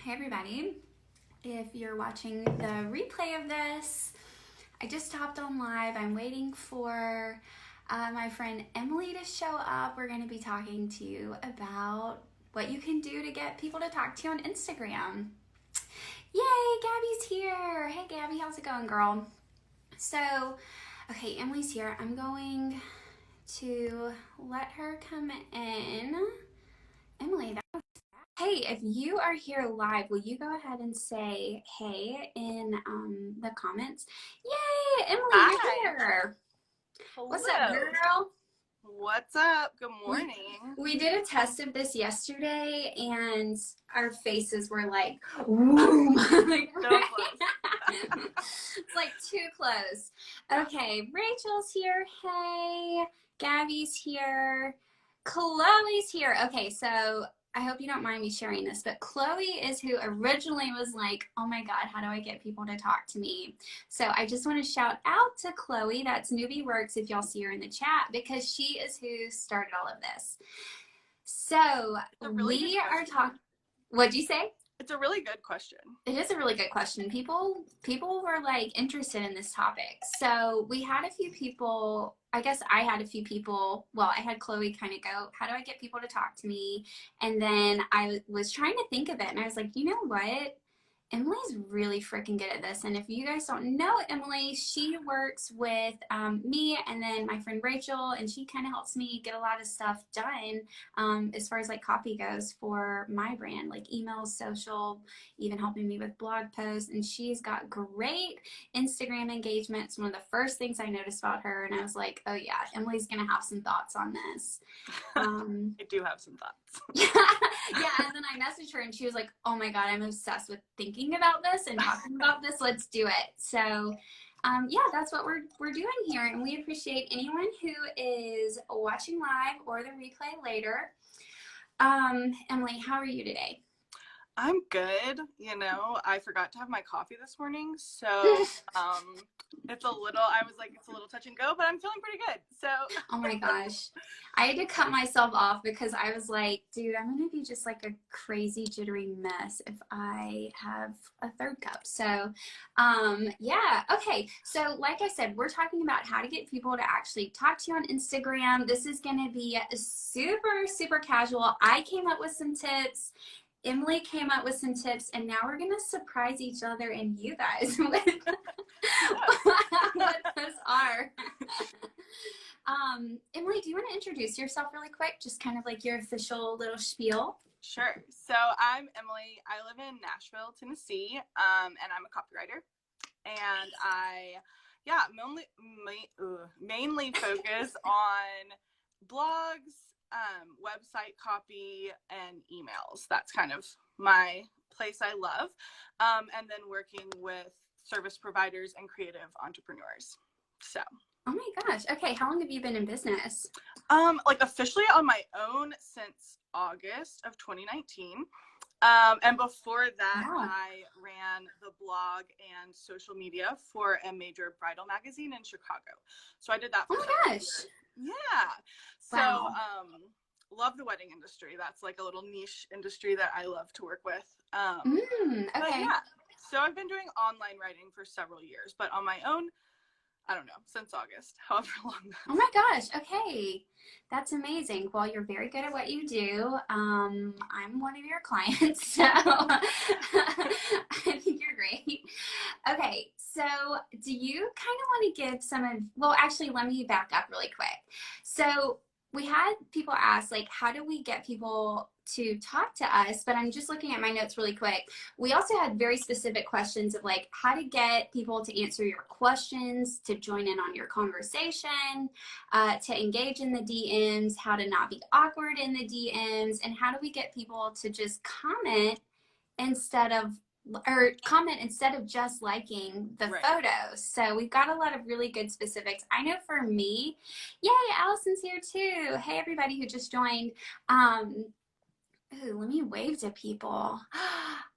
Hey everybody, if you're watching the replay of this, I just hopped on live. I'm waiting for my friend Emily to show up. We're going to be talking to you about what you can do to get people to talk to you on Instagram. Yay, Gabby's here. Hey Gabby, how's it going, girl? So, okay, Emily's here. I'm going to let her come in. Emily, hey, if you are here live, will you go ahead and say hey in the comments? Yay, Emily, Hi. you're here. Hello. What's up, girl? What's up? Good morning. We did a test of this yesterday, and our faces were like, woo. Like, So right? close. It's like too close. Okay, Rachel's here. Hey, Gabby's here. Chloe's here. Okay, so I hope you don't mind me sharing this, but Chloe is who originally was like, oh my God, how do I get people to talk to me? So I just want to shout out to Chloe, that's Newbie Works, if y'all see her in the chat, because she is who started all of this. So we are talking, what'd you say? It's a really good question. It is a really good question. People were like interested in this topic. So we had a few people, I guess I had a few people, well, I had Chloe kind of go, how do I get people to talk to me? And then I was trying to think of it, and I was like, you know what? Emily's really freaking good at this. And if you guys don't know Emily, she works with me and then my friend Rachel, and she kind of helps me get a lot of stuff done as far as like copy goes for my brand, like emails, social, even helping me with blog posts. And she's got great Instagram engagement. It's one of the first things I noticed about her. And I was like, oh yeah, Emily's going to have some thoughts on this. I do have some thoughts. Yeah, and then I messaged her and she was like, oh my God, I'm obsessed with thinking about this and talking about this. Let's do it. So yeah, that's what we're doing here. And we appreciate anyone who is watching live or the replay later. Emily, how are you today? I'm good. You know, I forgot to have my coffee this morning. So it's a little touch and go, but I'm feeling pretty good. So oh my gosh, I had to cut myself off because I was like, dude, I'm gonna be just like a crazy jittery mess if I have a third cup. So yeah, okay, so like I said, we're talking about how to get people to actually talk to you on Instagram. This is gonna be super casual. I came up with some tips, Emily came up with some tips, and now we're going to surprise each other and you guys with what those are. Emily, do you want to introduce yourself really quick? Just kind of like your official little spiel. Sure. So I'm Emily. I live in Nashville, Tennessee, and I'm a copywriter. And I, mainly focus on blogs, website copy, and emails. That's kind of my place I love. And then working with service providers and creative entrepreneurs. So. Oh my gosh. Okay. How long have you been in business? Like officially on my own since August of 2019. And before that, wow. I ran the blog and social media for a major bridal magazine in Chicago. So I did that for oh my gosh. years. Yeah. So, wow. Love the wedding industry. That's like a little niche industry that I love to work with. Okay. But yeah. So I've been doing online writing for several years, but on my own, I don't know, since August, however long. Oh my gosh. Okay. That's amazing. Well, you're very good at what you do. I'm one of your clients, so I think you're great. Okay. So do you kind of want to give well, actually, let me back up really quick. So we had people ask, like, how do we get people to talk to us? But I'm just looking at my notes really quick. We also had very specific questions of like how to get people to answer your questions, to join in on your conversation, to engage in the DMs, how to not be awkward in the DMs, and how do we get people to just comment instead of just liking the photos. So we've got a lot of really good specifics. I know for me, yay, Allison's here too. Hey, everybody who just joined. Ooh, let me wave to people.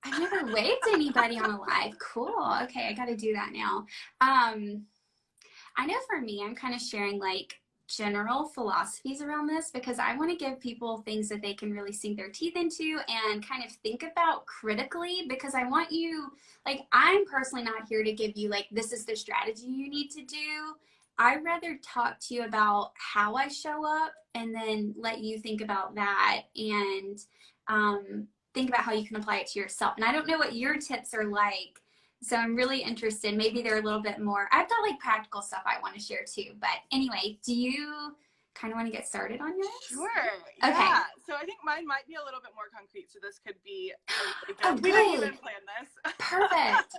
I've never waved to anybody on a live. Cool. Okay, I got to do that now. I know for me, I'm kind of sharing like general philosophies around this because I want to give people things that they can really sink their teeth into and kind of think about critically, because I want you, like, I'm personally not here to give you like, this is the strategy you need to do. I'd rather talk to you about how I show up and then let you think about that and think about how you can apply it to yourself. And I don't know what your tips are like, so I'm really interested. Maybe they're a little bit more, I've got like practical stuff I want to share too. But anyway, do you kind of want to get started on yours? Sure. Okay. Yeah. So I think mine might be a little bit more concrete. So this could be a really good. Oh, We didn't even plan this. Perfect.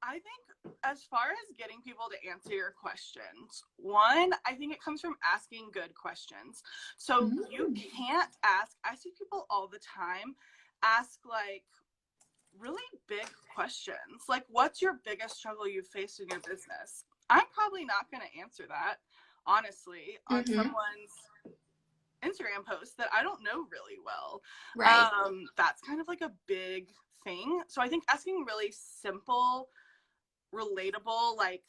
I think as far as getting people to answer your questions, one, I think it comes from asking good questions. So you can't ask, I see people all the time ask like really big questions. Like, what's your biggest struggle you've faced in your business? I'm probably not going to answer that, honestly, on someone's Instagram post that I don't know really well. Right. That's kind of like a big thing. So I think asking really simple, relatable, like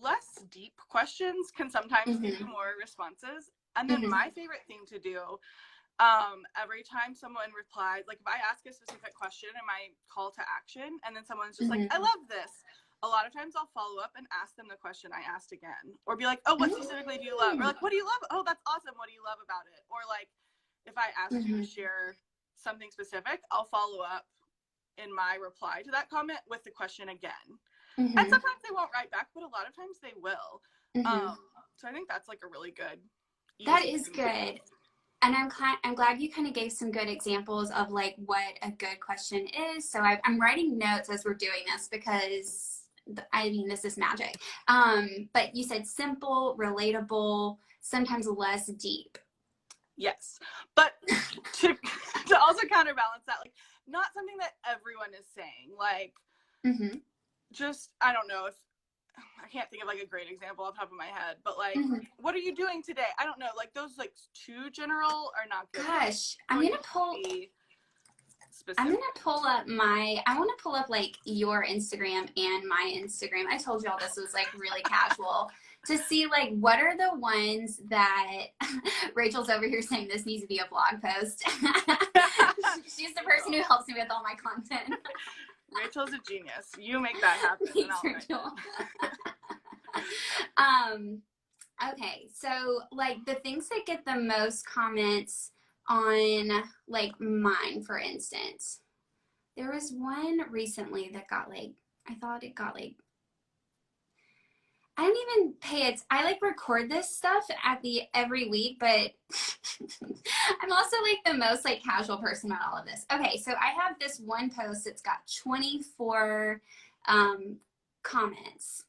less deep questions can sometimes give you more responses. And then my favorite thing to do, every time someone replies, like if I ask a specific question in my call to action and then someone's just like, I love this, a lot of times I'll follow up and ask them the question I asked again, or be like, oh, what specifically do you love? Or like, what do you love? Oh, that's awesome. What do you love about it? Or like, if I ask you to share something specific, I'll follow up in my reply to that comment with the question again. And sometimes they won't write back, but a lot of times they will. So I think that's like a really good. That is good. And I'm glad you kind of gave some good examples of like what a good question is. So I'm writing notes as we're doing this because I mean, this is magic. But you said simple, relatable, sometimes less deep. Yes. But to also counterbalance that, like not something that everyone is saying, like just, I don't know if, I can't think of like a great example off the top of my head, but like, what are you doing today? I don't know. Like those like too general are not good. Gosh, I'm gonna pull up I want to pull up like your Instagram and my Instagram. I told you all this was like really casual to see like what are the ones that Rachel's over here saying this needs to be a blog post. She's the person who helps me with all my content. Rachel's a genius. You make that happen. Thanks, Rachel. Okay, so like the things that get the most comments on like mine, for instance, there was one recently that got like, I thought it got like, I didn't even pay it. I like record this stuff at every week, but I'm also like the most like casual person about all of this. Okay, so I have this one post that's got 24 comments.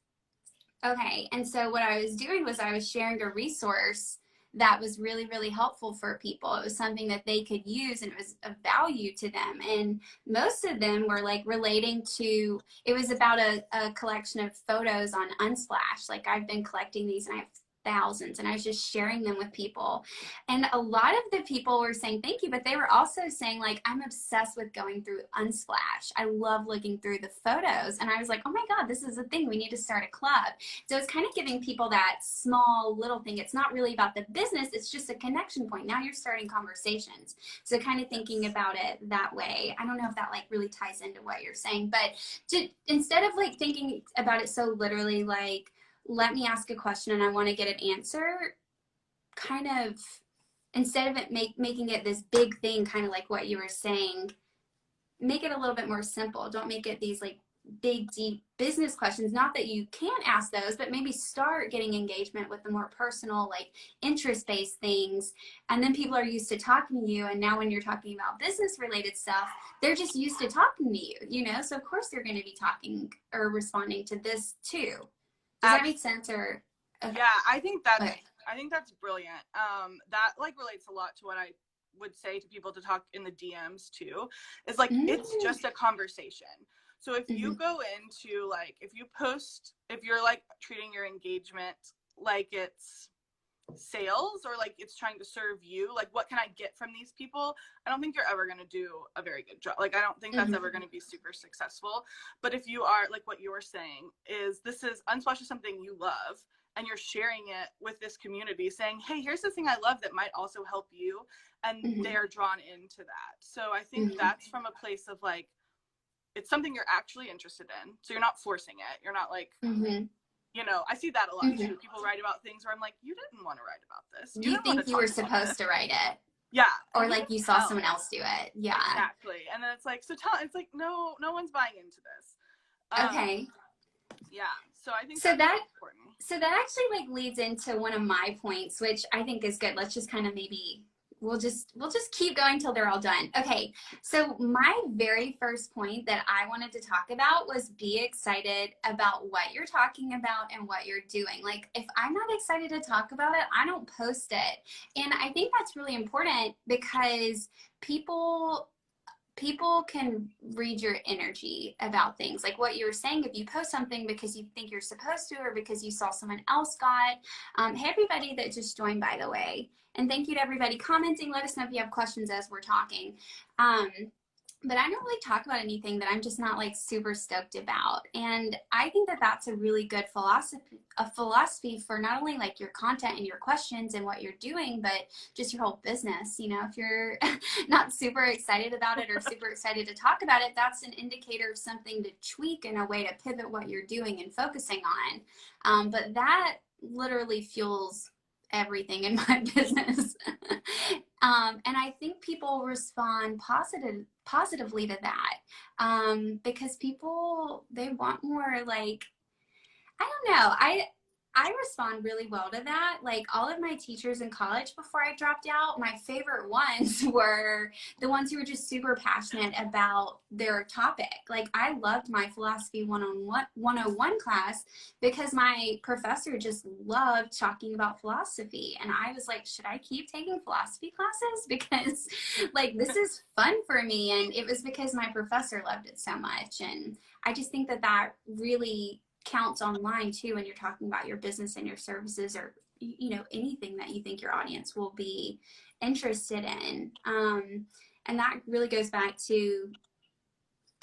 Okay, and so what I was doing was I was sharing a resource that was really, really helpful for people. It was something that they could use and it was of value to them. And most of them were like relating to, it was about a collection of photos on Unsplash. Like I've been collecting these and I have thousands and I was just sharing them with people. And a lot of the people were saying thank you, but they were also saying like, I'm obsessed with going through Unsplash. I love looking through the photos. And I was like, oh my God, this is a thing. We need to start a club. So it's kind of giving people that small little thing. It's not really about the business. It's just a connection point. Now you're starting conversations. So kind of thinking about it that way. I don't know if that like really ties into what you're saying, but instead of like thinking about it so literally like, let me ask a question and I want to get an answer, kind of instead of it making it this big thing, kind of like what you were saying, make it a little bit more simple. Don't make it these like big, deep business questions. Not that you can't ask those, but maybe start getting engagement with the more personal, like interest-based things. And then people are used to talking to you. And now when you're talking about business related stuff, they're just used to talking to you, you know? So of course they're going to be talking or responding to this too. Does that make sense? Or okay. Yeah, I think that's brilliant. That like relates a lot to what I would say to people to talk in the DMs too. Is like it's just a conversation. So if you go into like if you're like treating your engagement like it's sales or like it's trying to serve you, like what can I get from these people, I don't think you're ever going to do a very good job. Like I don't think that's ever going to be super successful. But if you are like what you were saying is this is Unsplash is something you love and you're sharing it with this community saying, hey, here's the thing I love that might also help you. And Mm-hmm. they're drawn into that. So I think that's from a place of like, it's something you're actually interested in. So you're not forcing it. You're not like, you know, I see that a lot too. People write about things where I'm like, you didn't want to write about this. You think you were supposed to write it. Yeah. Or like you saw someone else do it. Yeah. Exactly. And then it's like, it's like, no one's buying into this. Okay. Yeah. So I think so that's important. So that actually like leads into one of my points, which I think is good. Let's just kind of maybe we'll just keep going till they're all done. Okay. So my very first point that I wanted to talk about was be excited about what you're talking about and what you're doing. Like if I'm not excited to talk about it, I don't post it. And I think that's really important because people can read your energy about things. Like what you were saying, if you post something because you think you're supposed to or because you saw someone else got. Hey, everybody that just joined, by the way. And thank you to everybody commenting. Let us know if you have questions as we're talking. But I don't really talk about anything that I'm just not like super stoked about. And I think that that's a really good philosophy for not only like your content and your questions and what you're doing, but just your whole business. You know, if you're not super excited about it or super excited to talk about it, that's an indicator of something to tweak in a way to pivot what you're doing and focusing on. But that literally fuels everything in my business. And I think people respond positively to that, because people, they want more, like, I don't know. I respond really well to that. Like all of my teachers in college before I dropped out, my favorite ones were the ones who were just super passionate about their topic. Like I loved my philosophy 101 class because my professor just loved talking about philosophy. And I was like, should I keep taking philosophy classes? Because like, this is fun for me. And it was because my professor loved it so much. And I just think that that really counts online too when you're talking about your business and your services, or you know, anything that you think your audience will be interested in. And that really goes back to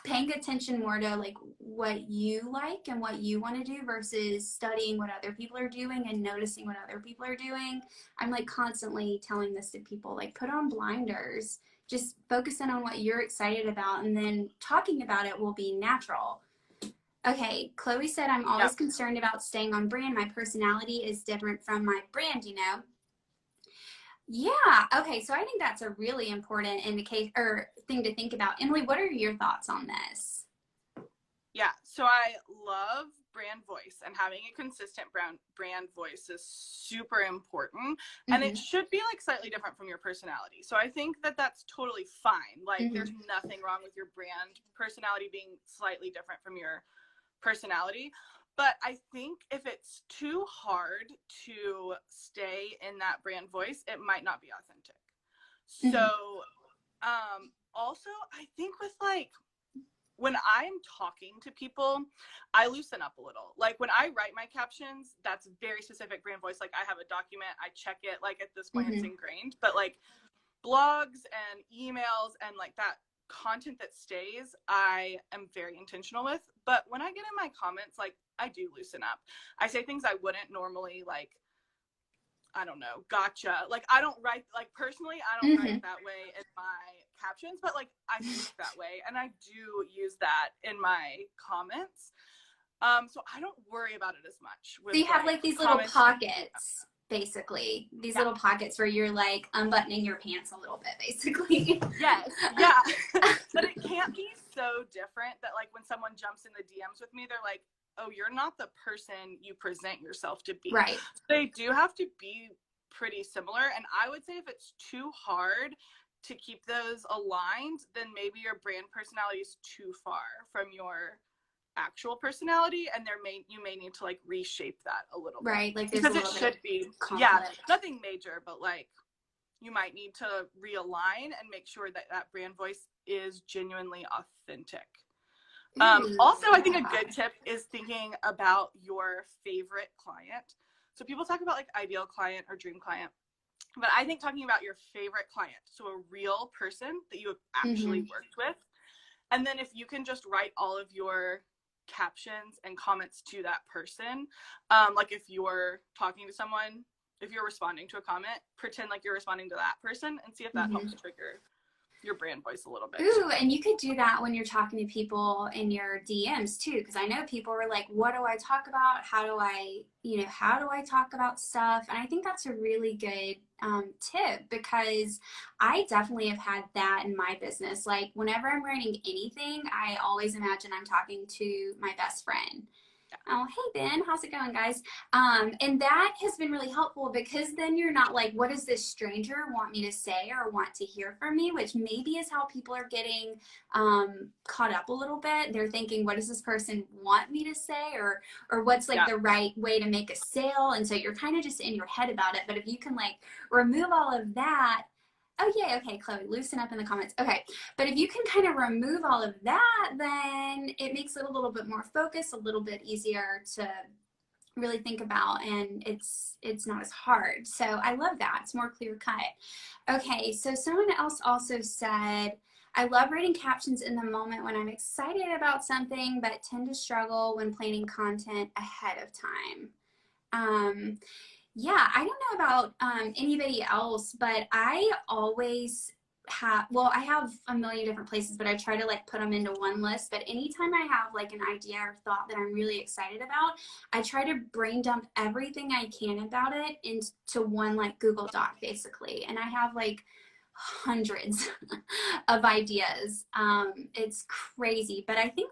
paying attention more to like what you like and what you want to do versus studying what other people are doing and noticing what other people are doing. I'm like constantly telling this to people, like put on blinders, just focus in on what you're excited about, and then talking about it will be natural. Okay, Chloe said, I'm always concerned about staying on brand. My personality is different from my brand, you know? Yeah, okay, so I think that's a really important indication or thing to think about. Emily, what are your thoughts on this? Yeah, so I love brand voice, and having a consistent brand voice is super important. And it should be like slightly different from your personality. So I think that that's totally fine. Like there's nothing wrong with your brand personality being slightly different from your personality. But I think if it's too hard to stay in that brand voice, it might not be authentic. So also I think with like when I'm talking to people, I loosen up a little. Like when I write my captions, that's very specific brand voice. Like I have a document, I check it, like at this point it's ingrained. But like blogs and emails and like that content that stays, I am very intentional with. But when I get in my comments, like I do loosen up. I say things I wouldn't normally, like, I don't know, gotcha. Like I don't write, like personally, I don't write that way in my captions, but like I speak that way, and I do use that in my comments. So I don't worry about it as much. So you have like these little pockets, basically, these little pockets where you're like unbuttoning your pants a little bit, basically. Yes, yeah. But it can't be so different that like when someone jumps in the DMs with me, they're like, oh, you're not the person you present yourself to be. Right. They do have to be pretty similar. And I would say if it's too hard to keep those aligned, then maybe your brand personality is too far from your actual personality, and you may need to like reshape that a little bit. Right, like because it should be nothing major, but like you might need to realign and make sure that that brand voice is genuinely authentic. Also, I think a good tip is thinking about your favorite client. So people talk about like ideal client or dream client, but I think talking about your favorite client, so a real person that you have actually worked with, and then if you can just write all of your captions and comments to that person. Like if you're talking to someone, if you're responding to a comment, pretend like you're responding to that person and see if that helps trigger your brand voice a little bit. Ooh, and you could do that when you're talking to people in your DMs too, because I know people are like, what do I talk about? How do I talk about stuff? And I think that's a really good tip, because I definitely have had that in my business. Like whenever I'm writing anything, I always imagine I'm talking to my best friend. Oh, hey Ben, how's it going, guys? And that has been really helpful, because then you're not like, what does this stranger want me to say or want to hear from me? Which maybe is how people are getting caught up a little bit. They're thinking, what does this person want me to say, or what's like the right way to make a sale? And so you're kind of just in your head about it. But if you can like remove all of that. Oh, yeah. Okay, Chloe, loosen up in the comments. Okay. But if you can kind of remove all of that, then it makes it a little bit more focused, a little bit easier to really think about, and it's not as hard. So I love that. It's more clear cut. Okay. So someone else also said, I love writing captions in the moment when I'm excited about something, but tend to struggle when planning content ahead of time. Yeah, I don't know about anybody else, but I always I have a million different places, but I try to like put them into one list. But anytime I have like an idea or thought that I'm really excited about, I try to brain dump everything I can about it into one like Google Doc basically. And I have like hundreds of ideas. It's crazy, but I think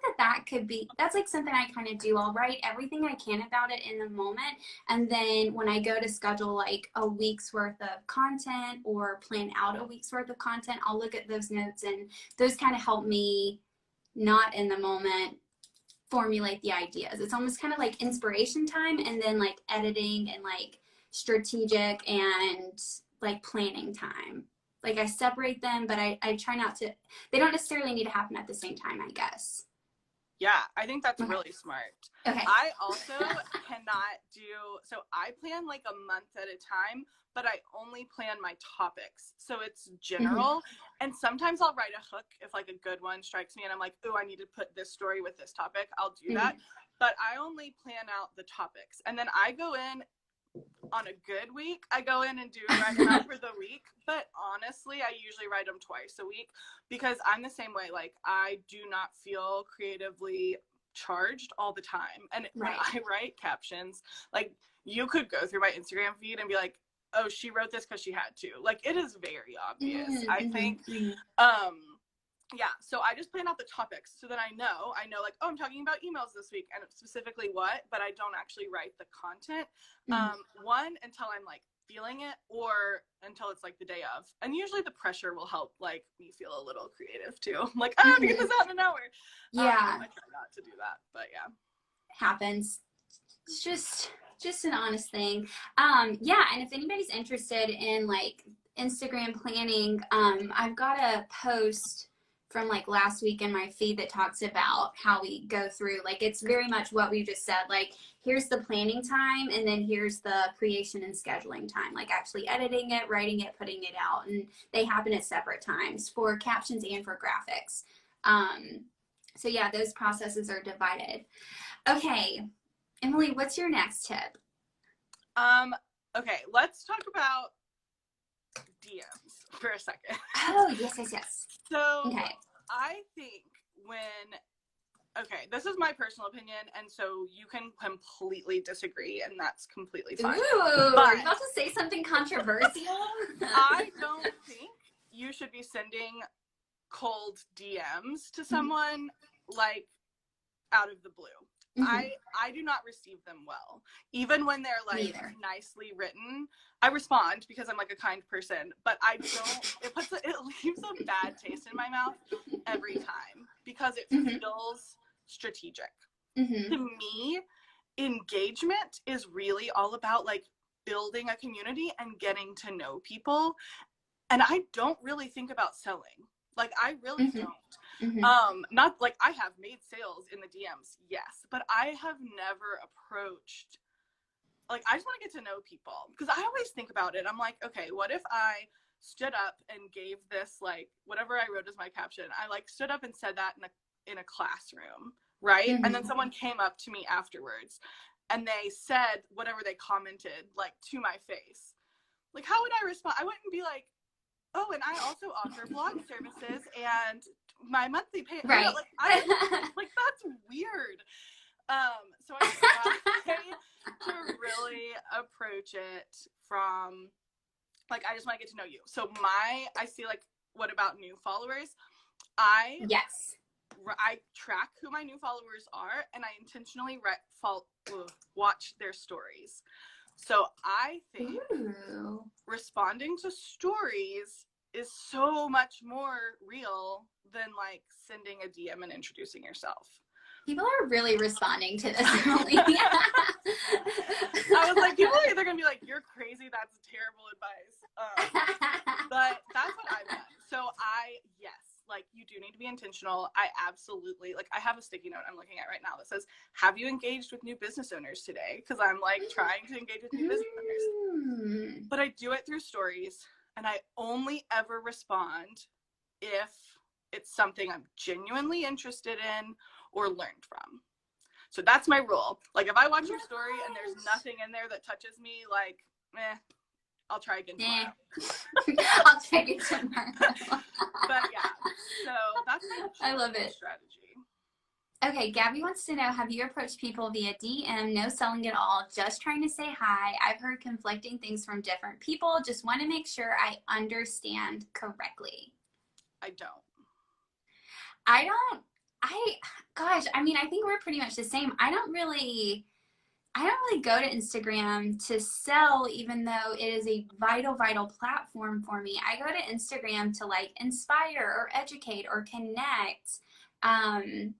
that's like something I kind of do. I'll write everything I can about it in the moment, and then when I go to schedule like a week's worth of content or plan out a week's worth of content, I'll look at those notes, and those kind of help me not in the moment formulate the ideas. It's almost kind of like inspiration time, and then like editing and like strategic and like planning time. Like I separate them, but I try not to, they don't necessarily need to happen at the same time, I guess. Yeah, I think that's really smart. Okay. I also cannot so I plan like a month at a time, but I only plan my topics. So it's general. And sometimes I'll write a hook if like a good one strikes me and I'm like, oh, I need to put this story with this topic. I'll do that. But I only plan out the topics. And then I go in on a good week, I go in and do write them out for the week. But honestly, I usually write them twice a week, because I'm the same way. Like I do not feel creatively charged all the time. And when I write captions, like you could go through my Instagram feed and be like, oh, she wrote this because she had to. Like it is very obvious. I think yeah, so I just plan out the topics so that I know like, oh, I'm talking about emails this week and specifically what, but I don't actually write the content. One, until I'm like feeling it, or until it's like the day of. And usually the pressure will help like me feel a little creative too. I'm like, I have to get this out in an hour. Yeah. I try not to do that, but yeah. Happens. It's just an honest thing. Yeah, and if anybody's interested in like Instagram planning, I've got a post from like last week in my feed that talks about how we go through, like it's very much what we just said, like here's the planning time and then here's the creation and scheduling time, like actually editing it, writing it, putting it out, and they happen at separate times for captions and for graphics. So yeah, those processes are divided. Okay, Emily, what's your next tip? Okay, let's talk about DMs for a second. Oh, yes. So okay. I think this is my personal opinion, and so you can completely disagree, and that's completely fine. Ooh, but are you about to say something controversial? I don't think you should be sending cold DMs to someone like out of the blue. I do not receive them well. Even when they're like nicely written, I respond because I'm like a kind person, but I don't, it leaves a bad taste in my mouth every time because it feels strategic. To me, engagement is really all about like building a community and getting to know people. And I don't really think about selling. Like I really don't. Not like I have made sales in the DMs, yes, but I have never approached, like I just want to get to know people, because I always think about it. I'm like, okay, what if I stood up and gave this, like whatever I wrote as my caption, I like stood up and said that in a classroom, right? And then someone came up to me afterwards and they said whatever they commented, like, to my face. Like, how would I respond? I wouldn't be like, oh, and I also offer blog services and my monthly pay. Right. You know, like that's weird. So I try to really approach it from, like, I just want to get to know you. So I see, like, what about new followers? Yes. I track who my new followers are, and I intentionally watch their stories. So I think responding to stories is so much more real than, like, sending a DM and introducing yourself. People are really responding to this. I was like, people are either going to be like, you're crazy, that's terrible advice. But that's what I've done. So yes, like, you do need to be intentional. I absolutely, like, I have a sticky note I'm looking at right now that says, have you engaged with new business owners today? Because I'm, like, trying to engage with new business owners. But I do it through stories, and I only ever respond if it's something I'm genuinely interested in or learned from. So that's my rule. Like, if I watch your story and there's nothing in there that touches me, like, I'll try again tomorrow. I'll try again tomorrow. But yeah, so that's I love it. Strategy. Okay, Gabby wants to know, have you approached people via DM, no selling at all, just trying to say hi? I've heard conflicting things from different people. Just want to make sure I understand correctly. I don't. Gosh, I mean, I think we're pretty much the same. I don't really go to Instagram to sell, even though it is a vital platform for me. I go to Instagram to, like, inspire or educate or connect. And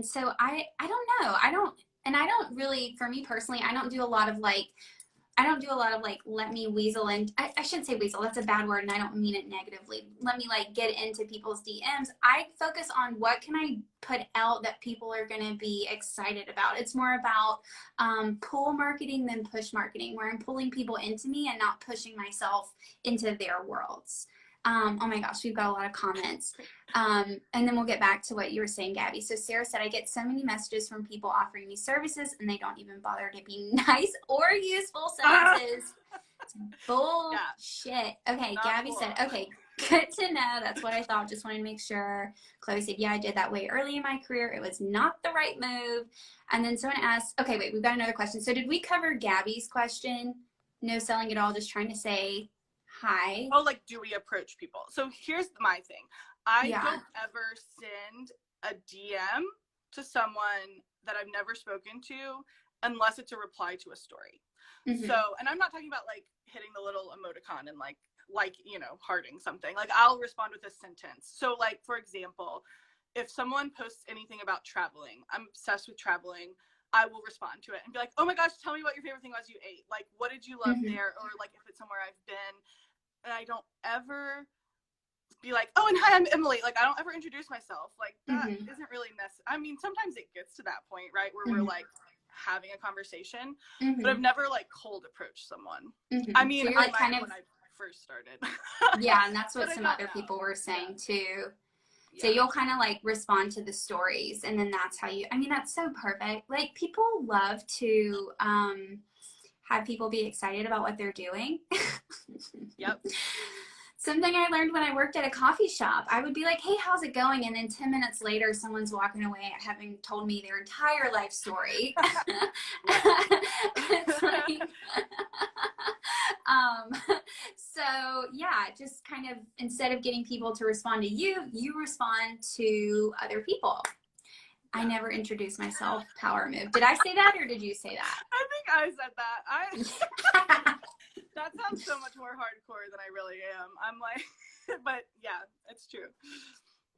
so I don't know. I don't really, for me personally, I don't do a lot of like, let me weasel in. I shouldn't say weasel. That's a bad word, and I don't mean it negatively. Let me, like, get into people's DMs. I focus on what can I put out that people are going to be excited about. It's more about pull marketing than push marketing, where I'm pulling people into me and not pushing myself into their worlds. Oh my gosh, we've got a lot of comments. And then we'll get back to what you were saying, Gabby. So Sarah said, I get so many messages from people offering me services and they don't even bother to be nice or useful sentences. Bullshit. Okay, Gabby said, okay, good to know. That's what I thought. Just wanted to make sure. Chloe said, yeah, I did that way early in my career. It was not the right move. And then someone asked, okay, wait, we've got another question. So did we cover Gabby's question? No selling at all, just trying to say hi. Oh, like, do we approach people? So here's my thing. I don't ever send a DM to someone that I've never spoken to unless it's a reply to a story. So, and I'm not talking about, like, hitting the little emoticon and like, you know, hearting something. Like, I'll respond with a sentence. So, like, for example, if someone posts anything about traveling, I'm obsessed with traveling, I will respond to it and be like, oh my gosh, tell me what your favorite thing was you ate. Like, what did you love there? Or, like, if it's somewhere I've been. And I don't ever be like, oh, and hi, I'm Emily. Like, I don't ever introduce myself. Like, that isn't really necessary. I mean, sometimes it gets to that point, right, where we're, like, having a conversation. But I've never, like, cold approached someone. I mean, so, like, kind of when I first started. Yeah, and that's what some other people were saying, too. So you'll kind of, like, respond to the stories, and then that's how you, I mean, that's so perfect. Like, people love to have people be excited about what they're doing. Yep. Something I learned when I worked at a coffee shop, I would be like, hey, how's it going? And then 10 minutes later, someone's walking away having told me their entire life story. It's like, so yeah, just kind of, instead of getting people to respond to you, you respond to other people. I never introduced myself. Power move. Did I say that, or did you say that? I think I said that. That sounds so much more hardcore than I really am. I'm like, but yeah, it's true.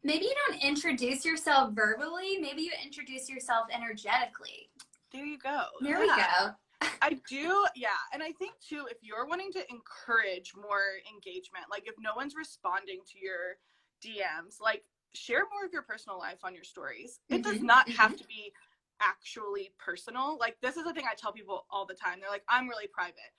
Maybe you don't introduce yourself verbally. Maybe you introduce yourself energetically. There you go. There we go. I do, yeah. And I think, too, if you're wanting to encourage more engagement, like if no one's responding to your DMs, like, share more of your personal life on your stories. It does not have to be actually personal. Like, this is the thing I tell people all the time. They're like, I'm really private.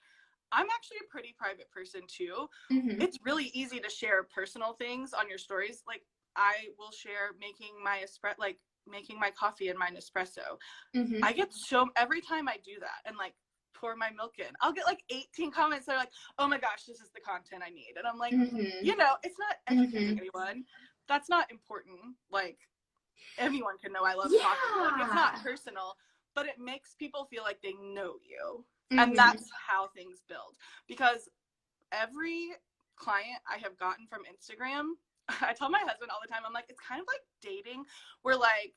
I'm actually a pretty private person too. It's really easy to share personal things on your stories. Like, I will share making my making my coffee and my Nespresso. Mm-hmm. I get every time I do that and like pour my milk in, I'll get like 18 comments that are like, oh my gosh, this is the content I need. And I'm like, Mm-hmm. you know, it's not educating Mm-hmm. anyone. That's not important. Like, anyone can know I love Yeah. coffee. Like, it's not personal, but it makes people feel like they know you. Mm-hmm. And that's how things build. Because every client I have gotten from Instagram, I tell my husband all the time, I'm like, it's kind of like dating, where like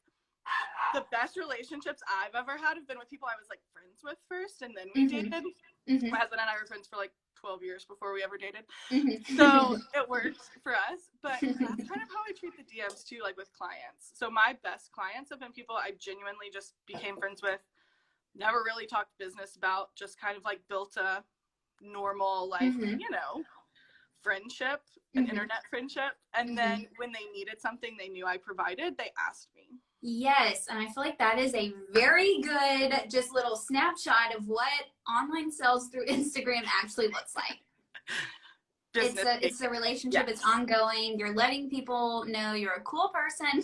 the best relationships I've ever had have been with people I was like friends with first, and then we Mm-hmm. dated. Mm-hmm. My husband and I were friends for like 12 years before we ever dated. Mm-hmm. So it worked for us, but that's kind of how I treat the DMs too, like with clients. So my best clients have been people I genuinely just became friends with, never really talked business about, just kind of like built a normal, like, Mm-hmm. you know, friendship, an Mm-hmm. internet friendship. And then when they needed something they knew I provided, they asked me. Yes, and I feel like that is a very good just little snapshot of what online sales through Instagram actually looks like. It's a relationship. Yes. It's ongoing. You're letting people know you're a cool person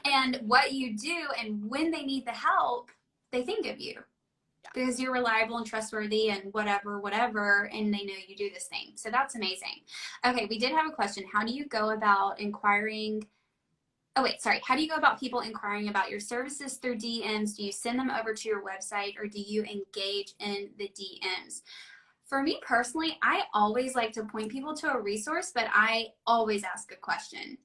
and what you do, and when they need the help, they think of you. Yeah. Because you're reliable and trustworthy and whatever, and they know you do this thing. So that's amazing. Okay, we did have a question. How do you go about inquiring? Oh, wait, sorry. How do you go about people inquiring about your services through DMs? Do you send them over to your website, or do you engage in the DMs? For me personally, I always like to point people to a resource, but I always ask a question.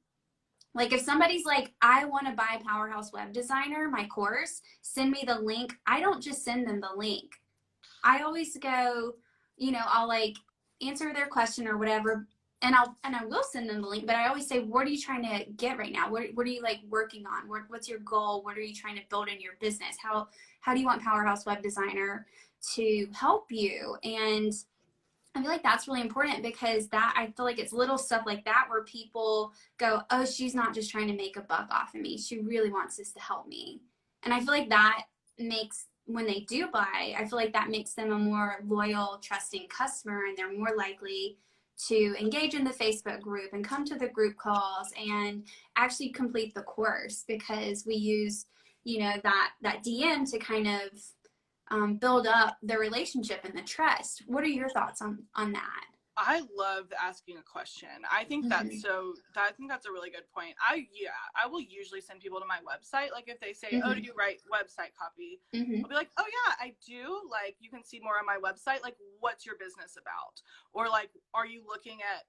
Like if somebody's like, I want to buy Powerhouse Web Designer, my course, send me the link. I don't just send them the link. I always go, you know, I'll like answer their question or whatever, and I will send them the link, but I always say, what are you trying to get right now? What are you like working on? What's your goal? What are you trying to build in your business? How do you want Powerhouse Web Designer to help you? And I feel like that's really important, because that, I feel like it's little stuff like that where people go, oh, she's not just trying to make a buck off of me. She really wants this to help me. And I feel like that makes, when they do buy, I feel like that makes them a more loyal, trusting customer, and they're more likely to engage in the Facebook group and come to the group calls and actually complete the course, because we use, you know, that DM to kind of build up the relationship and the trust. What are your thoughts on that? I love asking a question. I think that's I think that's a really good point. I will usually send people to my website. Like if they say, oh, do you write website copy? I'll be like, oh yeah, I do. Like you can see more on my website. Like what's your business about? Or like, are you looking at,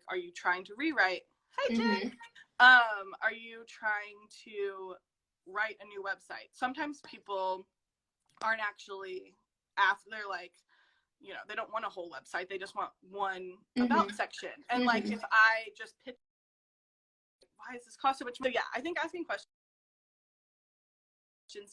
are you trying to rewrite? Hey, Jen. Are you trying to write a new website? Sometimes people aren't actually after, they're like, you know, they don't want a whole website, they just want one about section. And like if I just pitch, why does this cost so much money? So yeah, I think asking questions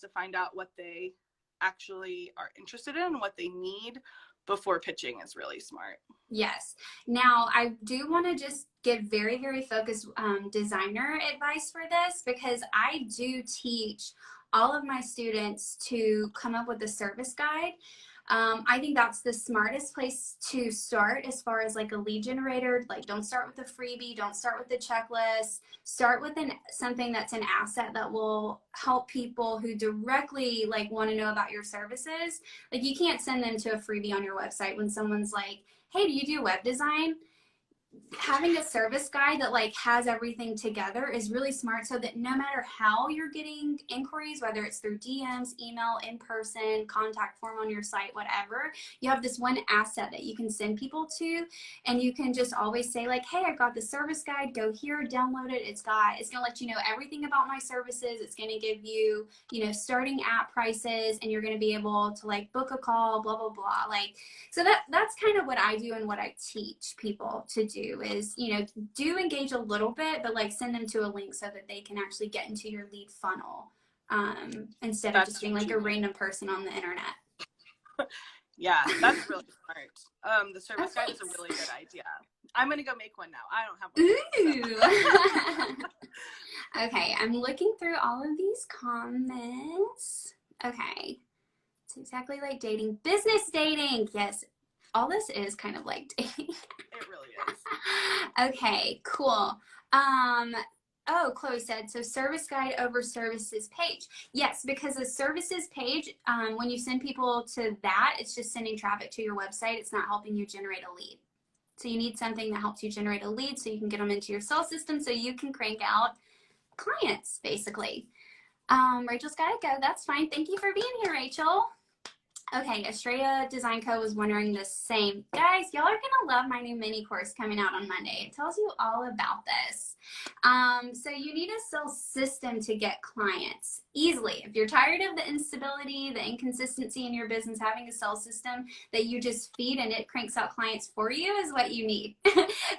to find out what they actually are interested in and what they need before pitching is really smart. Yes. Now I do want to just give very, very focused designer advice for this, because I do teach all of my students to come up with a service guide. I think that's the smartest place to start as far as like a lead generator. Like don't start with a freebie, don't start with the checklist, start with something that's an asset that will help people who directly like want to know about your services. Like you can't send them to a freebie on your website when someone's like, hey, do you do web design? Having a service guide that like has everything together is really smart, so that no matter how you're getting inquiries, whether it's through DMs, email, in person, contact form on your site, whatever, you have this one asset that you can send people to, and you can just always say like, hey, I've got the service guide, go here, download it. It's gonna let you know everything about my services. It's going to give you, you know, starting app prices, and you're going to be able to like book a call, blah, blah, blah. Like, so that's kind of what I do and what I teach people to do is, you know, do engage a little bit, but like send them to a link so that they can actually get into your lead funnel instead of just being like a random person on the internet. Yeah, that's really smart. The service guide is a really good idea. I'm going to go make one now. I don't have one. Ooh. Okay, I'm looking through all of these comments. Okay. It's exactly like dating. Business dating. Yes. All this is kind of like dating. It really is. Okay, cool. Oh, Chloe said, so service guide over services page. Yes, because a services page, when you send people to that, it's just sending traffic to your website. It's not helping you generate a lead. So you need something that helps you generate a lead so you can get them into your sales system so you can crank out clients, basically. Rachel's got to go. That's fine. Thank you for being here, Rachel. Okay, Estrella Design Co. was wondering the same. Guys, y'all are going to love my new mini course coming out on Monday. It tells you all about this. So you need a sales system to get clients easily. If you're tired of the instability, the inconsistency in your business, having a sales system that you just feed and it cranks out clients for you is what you need.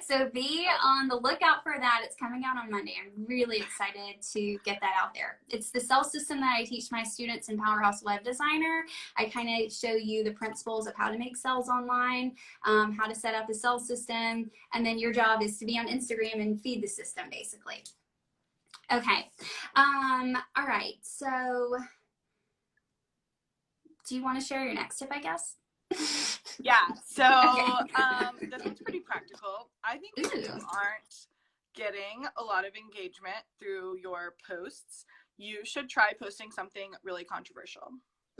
So be on the lookout for that. It's coming out on Monday. I'm really excited to get that out there. It's the sales system that I teach my students in Powerhouse Web Designer. I kind of show you the principles of how to make sales online, how to set up the sales system, and then your job is to be on Instagram and feed the system, basically. Okay. All right. So do you want to share your next tip, I guess? Yeah. So Okay. this one's pretty practical. I think if you aren't getting a lot of engagement through your posts, you should try posting something really controversial.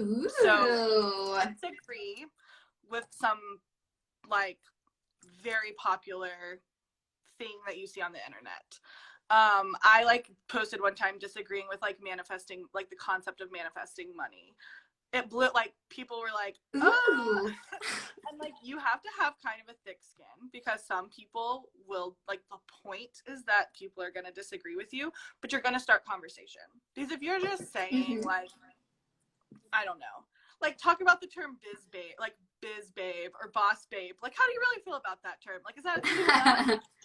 Ooh. So disagree with some like very popular thing that you see on the internet. I like posted one time disagreeing with like manifesting, like the concept of manifesting money. It blew, like people were like, oh, and like you have to have kind of a thick skin because some people will, like, the point is that people are going to disagree with you, but you're going to start conversation. Because if you're just saying like, I don't know, like talk about the term biz babe or boss babe, like how do you really feel about that term? Like, is that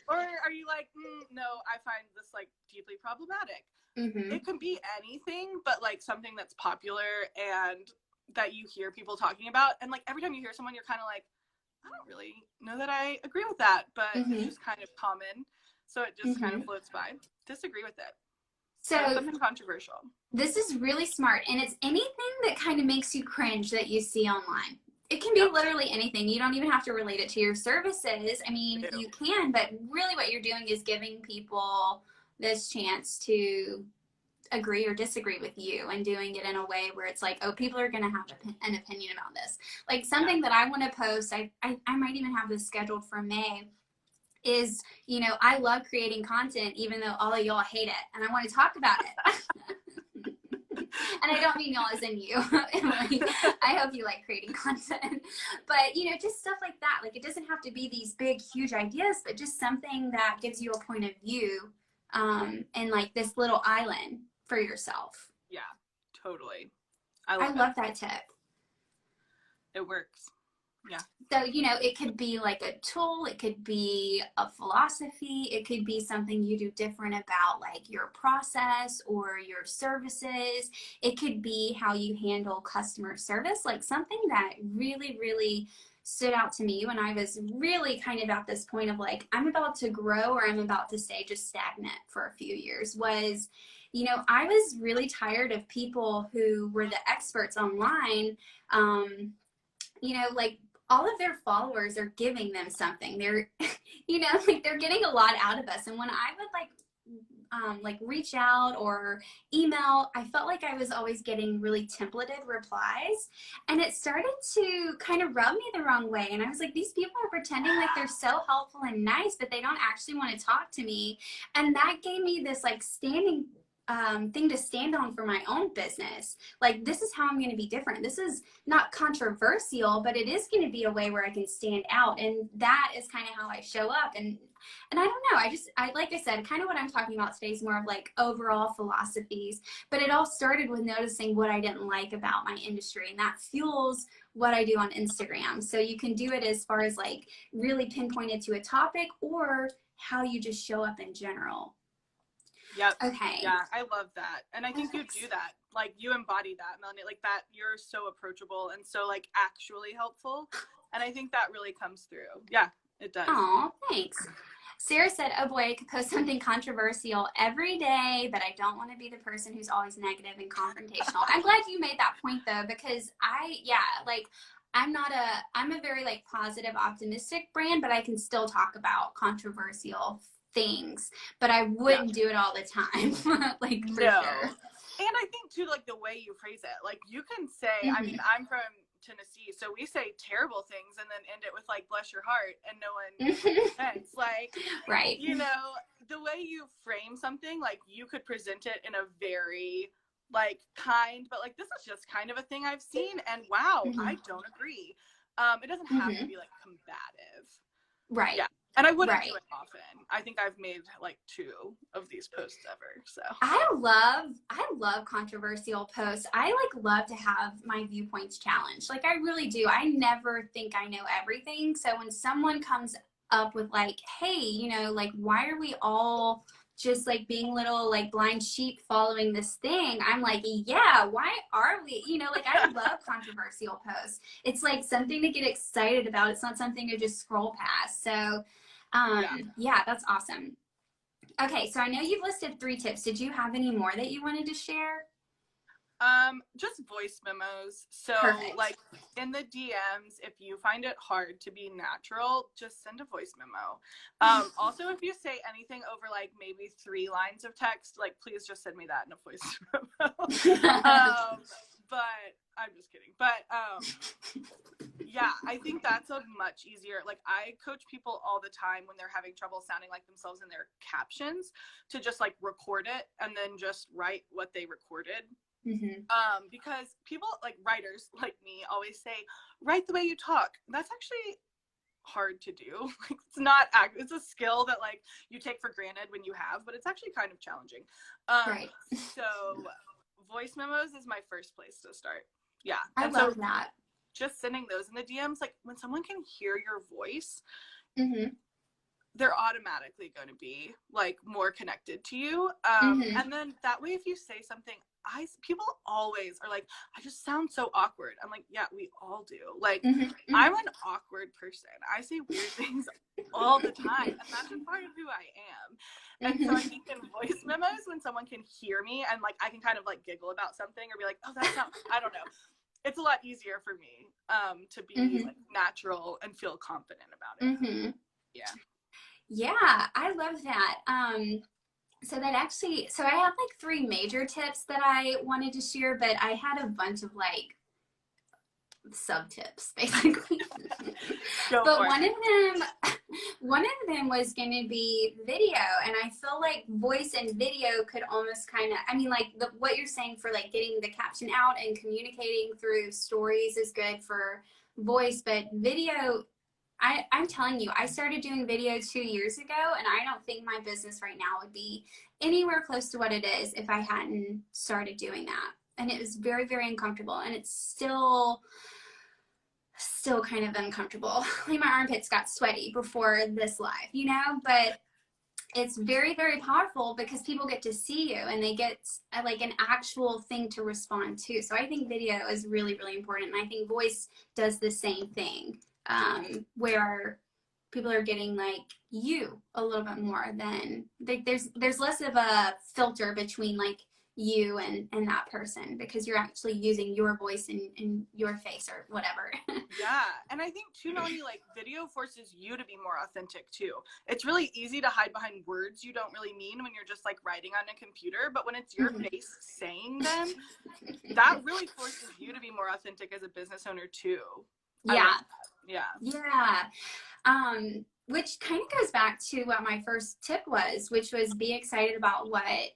or are you like, no, I find this like deeply problematic? It can be anything, but like something that's popular and that you hear people talking about, and like every time you hear someone, you're kind of like, I don't really know that I agree with that, but it's just kind of common, so it just kind of floats by. Disagree with it. So something controversial. This is really smart, and it's anything that kind of makes you cringe that you see online. It can be literally anything. You don't even have to relate it to your services. I mean, you can, but really what you're doing is giving people this chance to agree or disagree with you and doing it in a way where it's like, oh, people are going to have an opinion about this. Like something that I want to post, I might even have this scheduled for May, is, you know, I love creating content even though all of y'all hate it, and I want to talk about it. And I don't mean y'all as in you, Emily. I hope you like creating content. But, you know, just stuff like that. Like, it doesn't have to be these big, huge ideas, but just something that gives you a point of view and like this little island for yourself. Yeah, totally. I love that tip. It works. Yeah. So, you know, it could be like a tool, it could be a philosophy, it could be something you do different about like your process or your services. It could be how you handle customer service, like something that really, really stood out to me when I was really kind of at this point of like, I'm about to grow or I'm about to stay just stagnant for a few years, was, you know, I was really tired of people who were the experts online, you know, like all of their followers are giving them something. They're, you know, like they're getting a lot out of us. And when I would like reach out or email, I felt like I was always getting really templated replies, and it started to kind of rub me the wrong way. And I was like, these people are pretending like they're so helpful and nice, but they don't actually want to talk to me. And that gave me this like standing thing to stand on for my own business. Like, this is how I'm going to be different. This is not controversial, but it is going to be a way where I can stand out. And that is kind of how I show up. And I don't know, I like I said, kind of what I'm talking about today is more of like overall philosophies, but it all started with noticing what I didn't like about my industry, and that fuels what I do on Instagram. So you can do it as far as like really pinpointed to a topic or how you just show up in general. Yep. Okay. Yeah, I love that. And I think you do that. Like, you embody that, Melanie. Like, that you're so approachable and so, like, actually helpful. And I think that really comes through. Yeah, it does. Oh, thanks. Sarah said, oh boy, I could post something controversial every day, but I don't want to be the person who's always negative and confrontational. I'm glad you made that point, though, because I'm a very, like, positive, optimistic brand, but I can still talk about controversial things, but I Yeah. wouldn't do it all the time. Like, for No. sure. And I think too, like the way you phrase it, like you can say, I mean, I'm from Tennessee, so we say terrible things and then end it with like bless your heart, and no one offense. Like, Right. you know, the way you frame something, like you could present it in a very like kind, but like this is just kind of a thing I've seen, and wow, I don't agree. It doesn't have to be like combative. Right. Yeah. And I wouldn't Right. do it often. I think I've made like 2 of these posts ever. So I love controversial posts. I like love to have my viewpoints challenged. Like, I really do. I never think I know everything. So when someone comes up with like, hey, you know, like, why are we all just like being little like blind sheep following this thing? I'm like, yeah, why are we? You know, like, I love controversial posts. It's like something to get excited about. It's not something to just scroll past. So yeah, that's awesome. Okay, so I know you've listed 3 tips. Did you have any more that you wanted to share? just voice memos. So Perfect. like in the DMs, if you find it hard to be natural, just send a voice memo. Also, if you say anything over like maybe 3 lines of text, like please just send me that in a voice memo. But I'm just kidding. But yeah, I think that's a much easier, like I coach people all the time when they're having trouble sounding like themselves in their captions to just like record it and then just write what they recorded. Because people like writers like me always say, write the way you talk. That's actually hard to do. Like, it's a skill that like you take for granted when you have, but it's actually kind of challenging. Right. So voice memos is my first place to start. Yeah. I And love so that. just sending those in the DMs, like when someone can hear your voice, Mm-hmm. they're automatically going to be like more connected to you. And then that way, if you say something, people always are like, I just sound so awkward. I'm like, yeah, we all do. Like, I'm an awkward person. I say weird things all the time, and that's just part of who I am. And so I think in voice memos, when someone can hear me and like I can kind of like giggle about something or be like, oh, that's not, I don't know. It's a lot easier for me to be like natural and feel confident about it. Yeah, I love that. So that actually, so I have like 3 major tips that I wanted to share, but I had a bunch of like sub tips basically. But one of them was going to be video, and I feel like voice and video could almost kind of, I mean, like what you're saying for like getting the caption out and communicating through stories is good for voice, but video, I'm telling you, I started doing video 2 years ago, and I don't think my business right now would be anywhere close to what it is if I hadn't started doing that. And it was very, very uncomfortable, and it's still kind of uncomfortable. Like, my armpits got sweaty before this live, you know, but it's very, very powerful because people get to see you and they get like an actual thing to respond to. So I think video is really, really important. And I think voice does the same thing, where people are getting like you a little bit more than there's less of a filter between like you and that person, because you're actually using your voice and your face or whatever. Yeah. And I think too, Melanie, like video forces you to be more authentic too. It's really easy to hide behind words you don't really mean when you're just like writing on a computer, but when it's your face saying them, that really forces you to be more authentic as a business owner too. Yeah. Yeah. Which kind of goes back to what my first tip was, which was be excited about what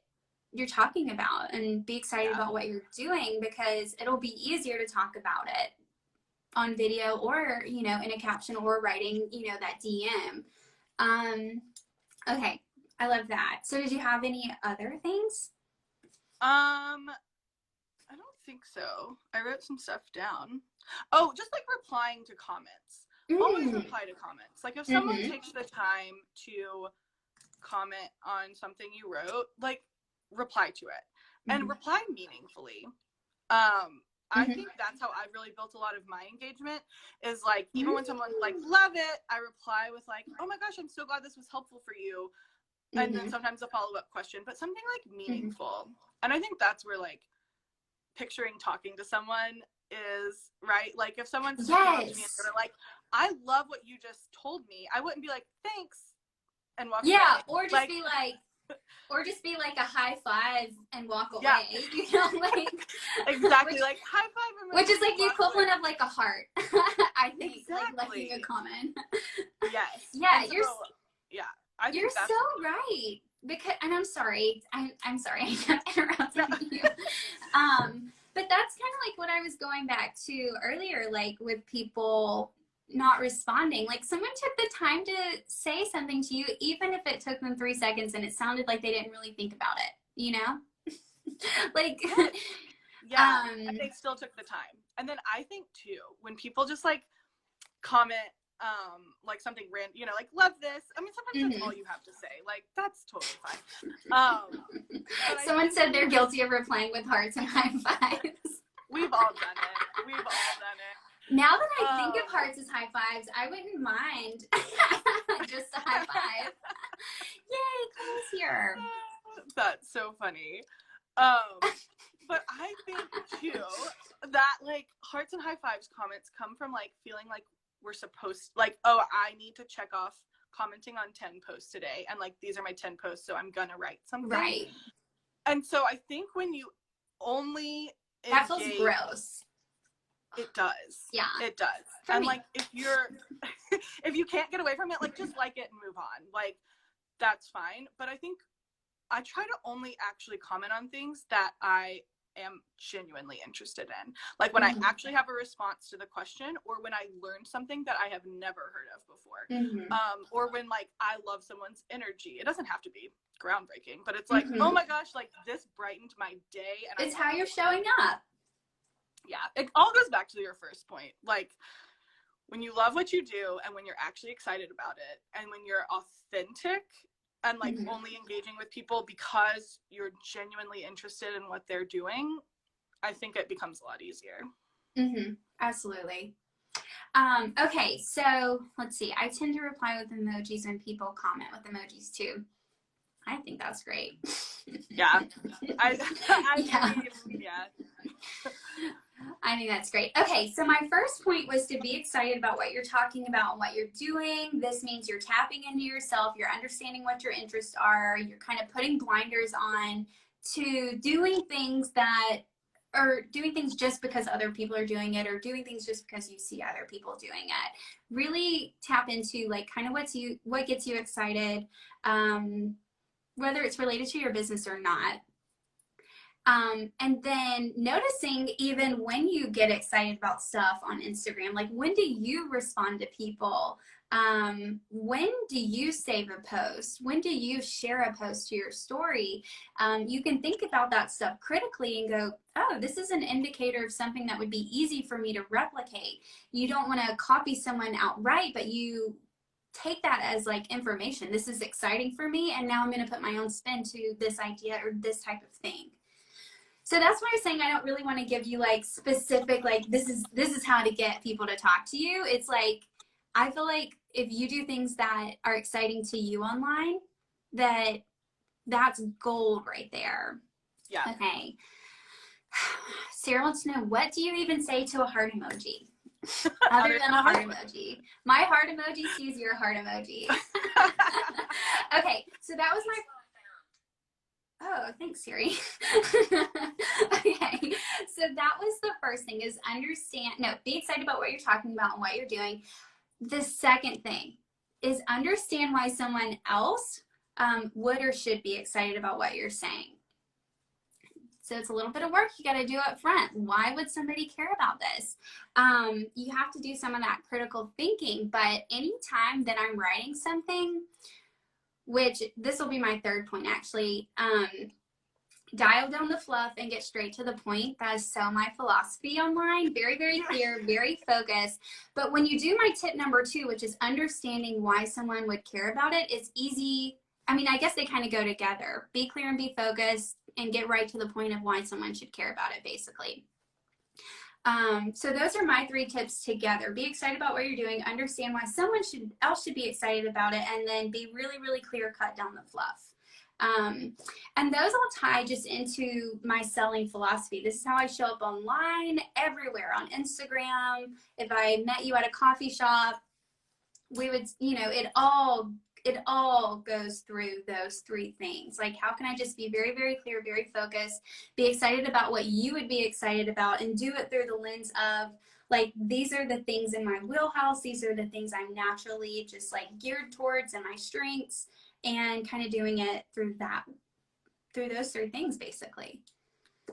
you're talking about and be excited about what you're doing, because it'll be easier to talk about it on video or, you know, in a caption or writing, you know, that DM. Okay. I love that. So did you have any other things? I don't think so. I wrote some stuff down. Oh, just like replying to comments. Always reply to comments. Like if someone takes the time to comment on something you wrote, like reply to it and reply meaningfully. I think that's how I've really built a lot of my engagement, is like even when someone's like love it, I reply with like, oh my gosh, I'm so glad this was helpful for you, and then sometimes a follow-up question, but something like meaningful. And I think that's where like picturing talking to someone is, right? Like if someone's talking to me and they're like, I love what you just told me, I wouldn't be like, thanks, and walk Yeah, away. or just Like, be like, or just be like a high five and walk away. Yeah. You know, like exactly. which, Like high five, which is like the walk equivalent away. of like a heart. I think, like liking a comment. Yes. Yeah, And so, yeah, I you're think that's so right. Because, and I'm sorry, I'm sorry, I kept interrupting you. But that's kind of like what I was going back to earlier, like with people not responding. Like someone took the time to say something to you, even if it took them 3 seconds and it sounded like they didn't really think about it, you know? Like, yeah, and they still took the time. And then I think too, when people just like comment like something random, you know, like love this. I mean, sometimes that's all you have to say. Like that's totally fine. Someone said they're guilty of replying with hearts and high fives. We've all done it. We've all done it. Now that I think of hearts as high fives, I wouldn't mind just a high five. Yay, Cole's here. That's so funny. But I think too that like hearts and high fives comments come from like feeling like we're supposed, like, oh, I need to check off commenting on 10 posts today, and like these are my 10 posts, so I'm gonna write something. Right. And so I think when you only that feels gross. It does. Yeah. It does. And like if you're if you can't get away from it, like just like it and move on. Like that's fine. But I think I try to only actually comment on things that I am genuinely interested in. Like when I actually have a response to the question, or when I learn something that I have never heard of before. Or when like I love someone's energy. It doesn't have to be groundbreaking, but it's like, oh my gosh, like this brightened my day. And it's how you're showing up. Yeah, it all goes back to your first point. Like when you love what you do and when you're actually excited about it and when you're authentic and like only engaging with people because you're genuinely interested in what they're doing, I think it becomes a lot easier. Absolutely. Okay, so let's see. I tend to reply with emojis when people comment with emojis too. I think that's great. Yeah. I think that's great. Okay, so my first point was to be excited about what you're talking about and what you're doing. This means you're tapping into yourself, you're understanding what your interests are, you're kind of putting blinders on to doing things just because other people are doing it, or doing things just because you see other people doing it. Really tap into like kind of what gets you excited, whether it's related to your business or not. And then noticing even when you get excited about stuff on Instagram, like when do you respond to people? When do you save a post? When do you share a post to your story? You can think about that stuff critically and go, oh, this is an indicator of something that would be easy for me to replicate. You don't want to copy someone outright, but you take that as like information. This is exciting for me, and now I'm going to put my own spin to this idea or this type of thing. So that's why I'm saying I don't really want to give you like specific, like this is how to get people to talk to you. It's like, I feel like if you do things that are exciting to you online, that's gold right there. Yeah. Okay. Sarah wants to know, what do you even say to a heart emoji? Other than a heart emoji. My heart emoji sees your heart emoji. Okay, so that was my... Oh, thanks, Siri. Okay, so that was the first thing, is be excited about what you're talking about and what you're doing. The second thing is understand why someone else would or should be excited about what you're saying. So it's a little bit of work you got to do up front. Why would somebody care about this? You have to do some of that critical thinking, but anytime that I'm writing something, which this will be my third point actually, dial down the fluff and get straight to the point. That is so my philosophy online. Very, very clear, very focused. But when you do my tip number 2, which is understanding why someone would care about it, it's easy. I mean, I guess they kind of go together. Be clear and be focused and get right to the point of why someone should care about it, basically. So those are my 3 tips together. Be excited about what you're doing, understand why someone else should be excited about it, and then be really, really clear, cut down the fluff. And those all tie just into my selling philosophy. This is how I show up online, everywhere, on Instagram. If I met you at a coffee shop, we would, it all goes through those three things. Like, how can I just be very, very clear, very focused, be excited about what you would be excited about, and do it through the lens of, like, these are the things in my wheelhouse. These are the things I'm naturally just like geared towards and my strengths, and kind of doing it through those three things, basically.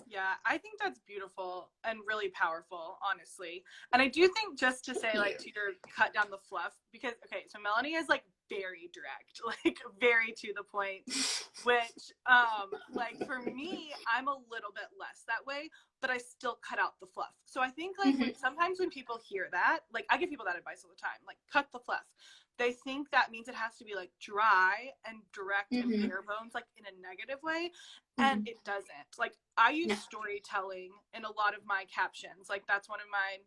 Yeah, I think that's beautiful and really powerful, honestly. And I do think, just to say, like, to your cut down the fluff, because, okay, so Melanie is like very direct, like very to the point, which, like, for me, I'm a little bit less that way, but I still cut out the fluff. So I think, like, sometimes when people hear that, like, I give people that advice all the time, like, cut the fluff. They think that means it has to be like dry and direct and bare bones, like in a negative way. And it doesn't. Like, I use storytelling in a lot of my captions. Like, that's one of my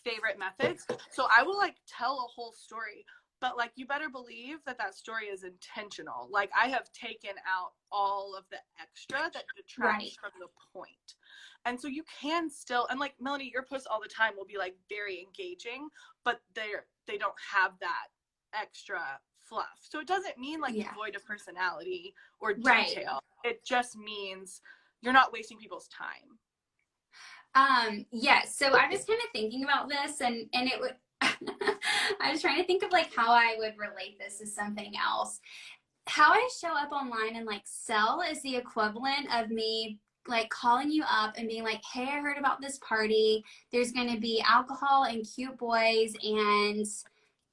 favorite methods. So I will like tell a whole story, but like, you better believe that that story is intentional. Like, I have taken out all of the extra that detracts from the point. And so you can still, and like, Melanie, your posts all the time will be like very engaging, but they don't have that extra fluff. So it doesn't mean like devoid of personality or detail. It just means you're not wasting people's time. Yes. So I was kind of thinking about this, and it would I was trying to think of like how I would relate this to something else. How I show up online and like sell is the equivalent of me like calling you up and being like, hey, I heard about this party. There's going to be alcohol and cute boys and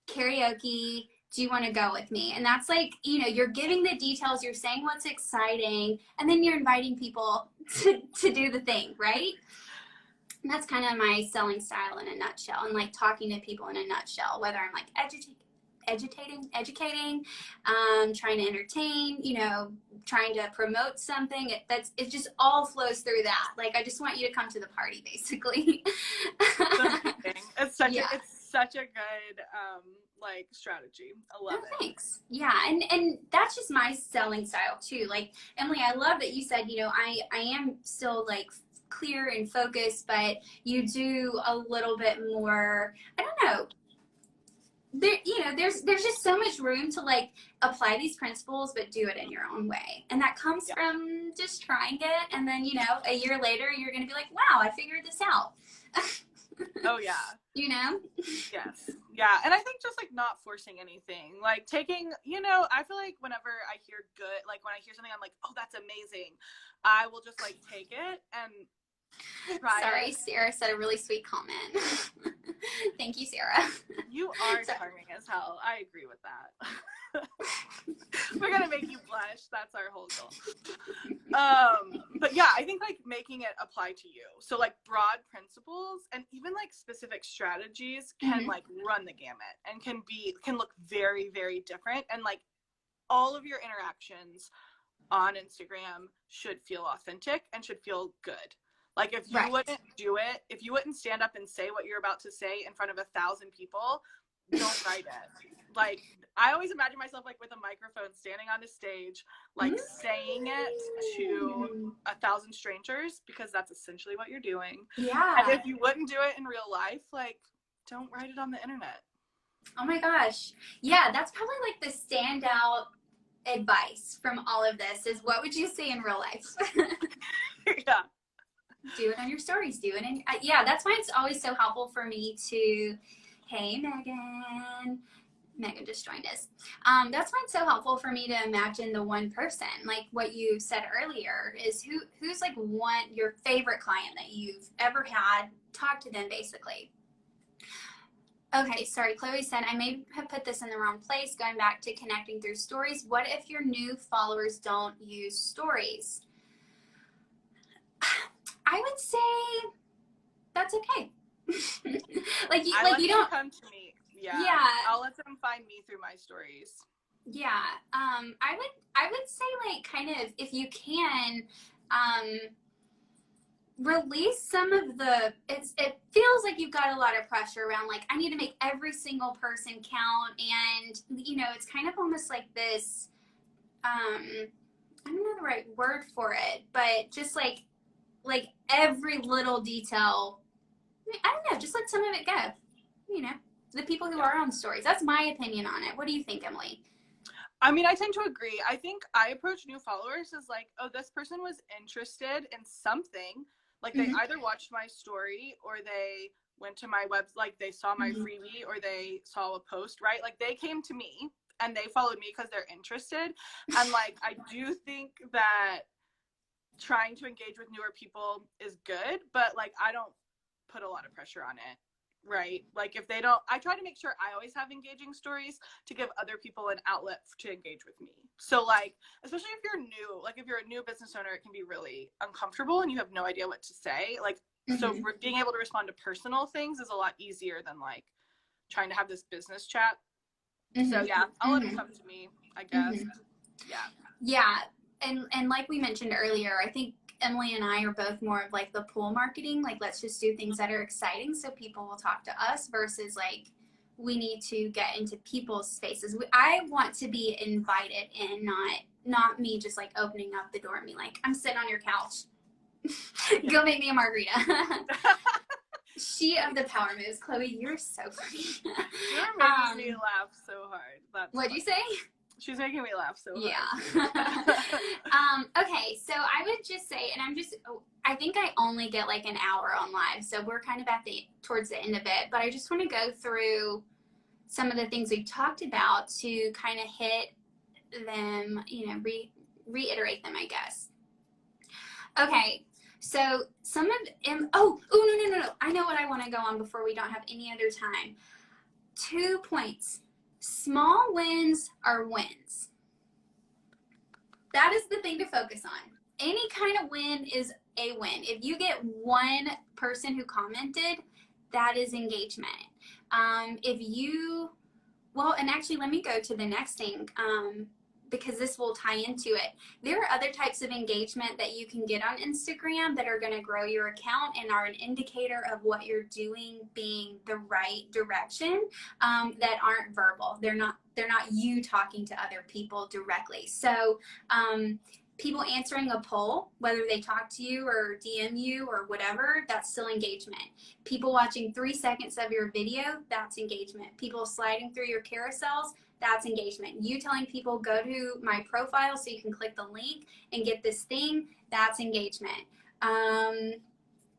karaoke. Do you want to go with me? And that's like, you know, you're giving the details, you're saying what's exciting, and then you're inviting people to do the thing, right? And that's kind of my selling style in a nutshell, and like talking to people in a nutshell, whether I'm like educating, trying to entertain, you know, trying to promote something. It just all flows through that. Like, I just want you to come to the party, basically. It's such a good like strategy. I love it. Thanks. Yeah, and that's just my selling style too. Like, Emily, I love that you said, you know, I am still like clear and focused, but you do a little bit more, I don't know, there, you know, there's just so much room to like apply these principles, but do it in your own way. And that comes from just trying it, and then, you know, a year later you're gonna be like, wow, I figured this out. Oh yeah. You know? Yes. Yeah. And I think just like not forcing anything, like taking, you know, I feel like whenever I hear good, like when I hear something, I'm like, oh, that's amazing, I will just like take it and try Sorry, Sarah said a really sweet comment. Thank you, Sarah. You are charming as hell. I agree with that. We're gonna make you blush. That's our whole goal. But yeah, I think like making it apply to you. So like broad principles and even like specific strategies can like run the gamut and can look very, very different. And like all of your interactions on Instagram should feel authentic and should feel good. Like, if you wouldn't do it, if you wouldn't stand up and say what you're about to say in front of 1,000 people, don't write it. Like, I always imagine myself like with a microphone standing on a stage, like saying it to 1,000 strangers, because that's essentially what you're doing. Yeah. And if you wouldn't do it in real life, like, don't write it on the internet. Oh my gosh. Yeah, that's probably like the standout advice from all of this is, what would you say in real life? Yeah. Do it on your stories. Do it in, yeah, that's why it's always so helpful for me to, hey, Megan just joined us. That's why it's so helpful for me to imagine the one person, like what you said earlier, is who's like your favorite client that you've ever had. Talk to them, basically. Okay, sorry, Chloe said, I may have put this in the wrong place, going back to connecting through stories. What if your new followers don't use stories? I would say that's okay. like you don't come to me. Yeah. I'll let them find me through my stories. Yeah. I would say, like, kind of, if you can, release some of the, it feels like you've got a lot of pressure around, like, I need to make every single person count. And, you know, it's kind of almost like this, I don't know the right word for it, but just like every little detail, I don't know, just let some of it go. You know, the people who are on stories. That's my opinion on it. What do you think, Emily? I mean, I tend to agree. I think I approach new followers as like, oh, this person was interested in something. Like they either watched my story or they went to my web, like they saw my freebie or they saw a post, right? Like they came to me and they followed me because they're interested. And like, I do think that trying to engage with newer people is good, but like, I don't put a lot of pressure on it. Right, like if they don't, I try to make sure I always have engaging stories to give other people an outlet to engage with me. So like, especially if you're new, like if you're a new business owner, it can be really uncomfortable and you have no idea what to say, like so being able to respond to personal things is a lot easier than like trying to have this business chat. So yeah, I'll let them come to me, I guess. Yeah, and like we mentioned earlier, I think Emily and I are both more of like the pull marketing, like let's just do things that are exciting so people will talk to us versus like we need to get into people's spaces. I want to be invited in, not me just like opening up the door and be like, I'm sitting on your couch. Go make me a margarita. She of the power moves. Chloe, you're so funny. You're making me laugh so hard. What'd you say? She's making me laugh so hard. Yeah. Okay, so I would just say, and I think I only get like an hour on live, so we're kind of towards the end of it, but I just want to go through some of the things we've talked about to kind of hit them, you know, reiterate them, I guess. Okay, so some of them, no. I know what I want to go on before we don't have any other time. 2 points. Small wins are wins. That is the thing to focus on. Any kind of win is a win. If you get one person who commented, that is engagement. And actually let me go to the next thing, because this will tie into it. There are other types of engagement that you can get on Instagram that are going to grow your account and are an indicator of what you're doing being the right direction, that aren't verbal. They're not you talking to other people directly. So people answering a poll, whether they talk to you or DM you or whatever, that's still engagement. People watching 3 seconds of your video, that's engagement. People sliding through your carousels, that's engagement. You telling people go to my profile so you can click the link and get this thing, that's engagement.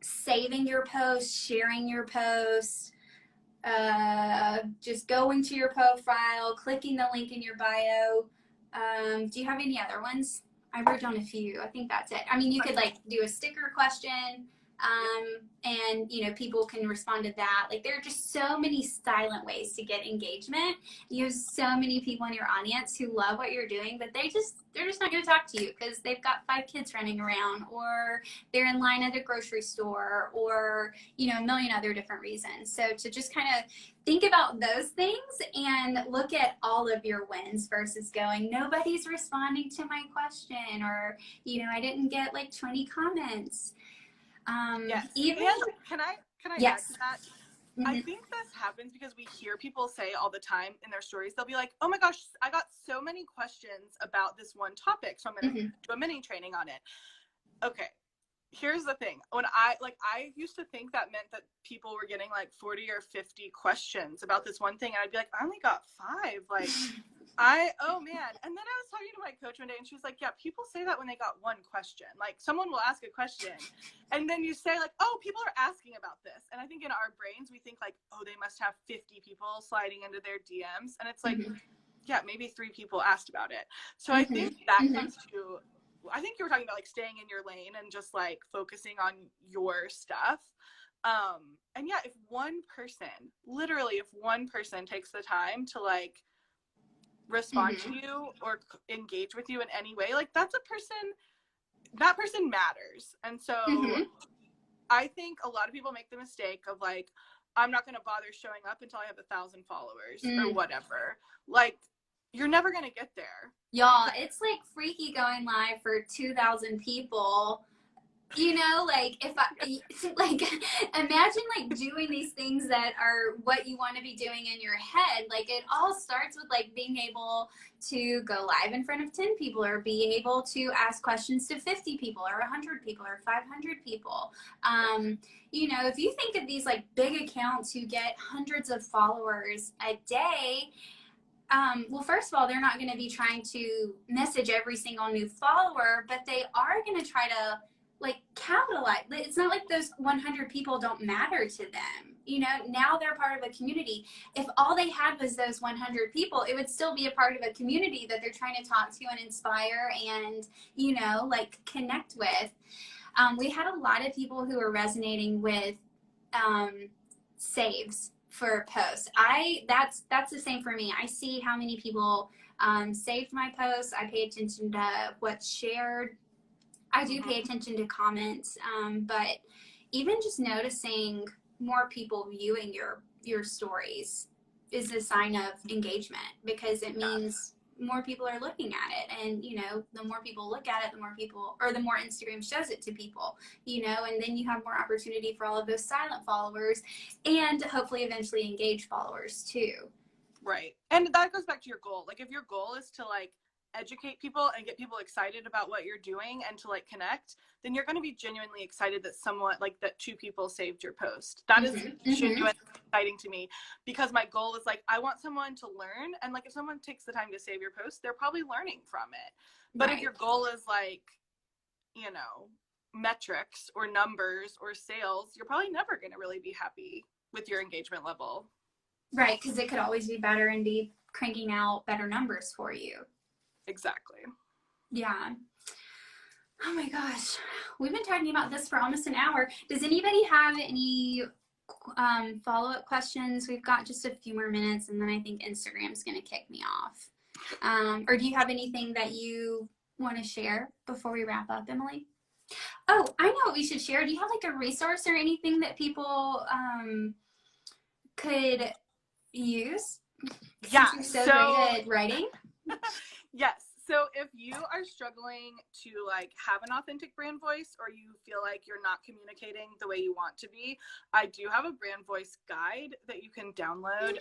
Saving your post, sharing your post, just going to your profile, clicking the link in your bio. Do you have any other ones? I wrote down a few. I think that's it. I mean, you could like do a sticker question, and you know, people can respond to that. Like there are just so many silent ways to get engagement. You have so many people in your audience who love what you're doing, but they're just not going to talk to you because they've got 5 kids running around, or they're in line at a grocery store, or you know, a million other different reasons. So to just kind of think about those things and look at all of your wins versus going, nobody's responding to my question, or you know, I didn't get like 20 comments. Yes. Even and can I yes. add to that? I think this happens because we hear people say all the time in their stories, they'll be like, oh my gosh, I got so many questions about this one topic, so I'm going to do a mini training on it. Okay, here's the thing. When I used to think that meant that people were getting like 40 or 50 questions about this one thing, and I'd be like, I only got 5. Like, oh man. And then I was talking to my coach one day and she was like, yeah, people say that when they got 1 question. Like someone will ask a question and then you say like, oh, people are asking about this. And I think in our brains, we think like, oh, they must have 50 people sliding into their DMs. And it's like, yeah, maybe 3 people asked about it. So I think that comes to, I think you were talking about like staying in your lane and just like focusing on your stuff. And yeah, if one person takes the time to like respond to you or engage with you in any way, like that person matters. And so I think a lot of people make the mistake of like, I'm not going to bother showing up until I have 1,000 followers or whatever. Like, you're never going to get there. Y'all, it's like freaky going live for 2,000 people. You know, like if imagine like doing these things that are what you want to be doing in your head. Like it all starts with like being able to go live in front of 10 people, or being able to ask questions to 50 people or 100 people or 500 people. You know, if you think of these like big accounts who get hundreds of followers a day, well, first of all, they're not going to be trying to message every single new follower, but they are going to try to like capitalize. It's not like those 100 people don't matter to them. You know, now they're part of a community. If all they had was those 100 people, it would still be a part of a community that they're trying to talk to and inspire and, you know, like connect with. We had a lot of people who were resonating with saves for posts. That's the same for me. I see how many people saved my posts. I pay attention to what's shared. I do pay attention to comments, but even just noticing more people viewing your stories is a sign of engagement, because it means more people are looking at it. And, you know, the more people look at it, the more people, or the more Instagram shows it to people, you know, and then you have more opportunity for all of those silent followers and hopefully eventually engaged followers too. Right. And that goes back to your goal. Like if your goal is to like educate people and get people excited about what you're doing and to like connect, then you're going to be genuinely excited that someone like that 2 people saved your post. That is genuinely exciting to me, because my goal is like I want someone to learn, and like if someone takes the time to save your post, they're probably learning from it. But if your goal is like, you know, metrics or numbers or sales, you're probably never going to really be happy with your engagement level. Right, because it could always be better and be cranking out better numbers for you. Exactly. Yeah. Oh my gosh. We've been talking about this for almost an hour. Does anybody have any follow-up questions? We've got just a few more minutes, and then I think Instagram's going to kick me off. Or do you have anything that you want to share before we wrap up, Emily? Oh, I know what we should share. Do you have like a resource or anything that people could use? Yeah. Since you're so great at writing. Yes. So if you are struggling to like have an authentic brand voice, or you feel like you're not communicating the way you want to be, I do have a brand voice guide that you can download.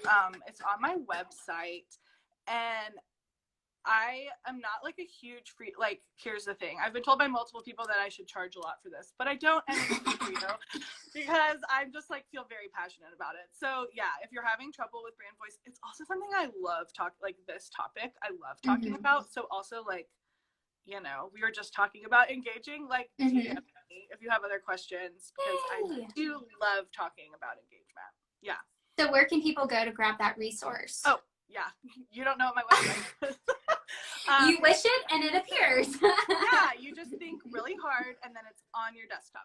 It's on my website, and I am not like a huge free, like, here's the thing. I've been told by multiple people that I should charge a lot for this, but I don't, and it's free, because I'm just like feel very passionate about it. So yeah, if you're having trouble with brand voice, it's also something I love like this topic I love talking about. So also like, you know, we were just talking about engaging, like DM me if you have other questions, because I do love talking about engagement. Yeah. So where can people go to grab that resource? Oh, yeah, you don't know what my website is. You wish it and it appears. Yeah, you just think really hard and then it's on your desktop.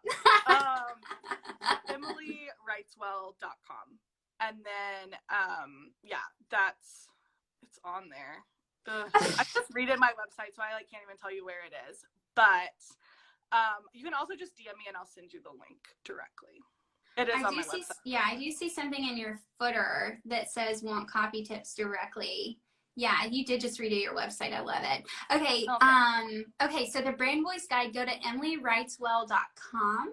EmilyWritesWell.com. And then, yeah, it's on there. I just redid my website, so I like can't even tell you where it is. But you can also just DM me and I'll send you the link directly. It is on my website. Yeah, I do see something in your footer that says want copy tips directly. Yeah, you did just redo your website. I love it. Okay. Okay, so the brand voice guide, go to EmilyWritesWell.com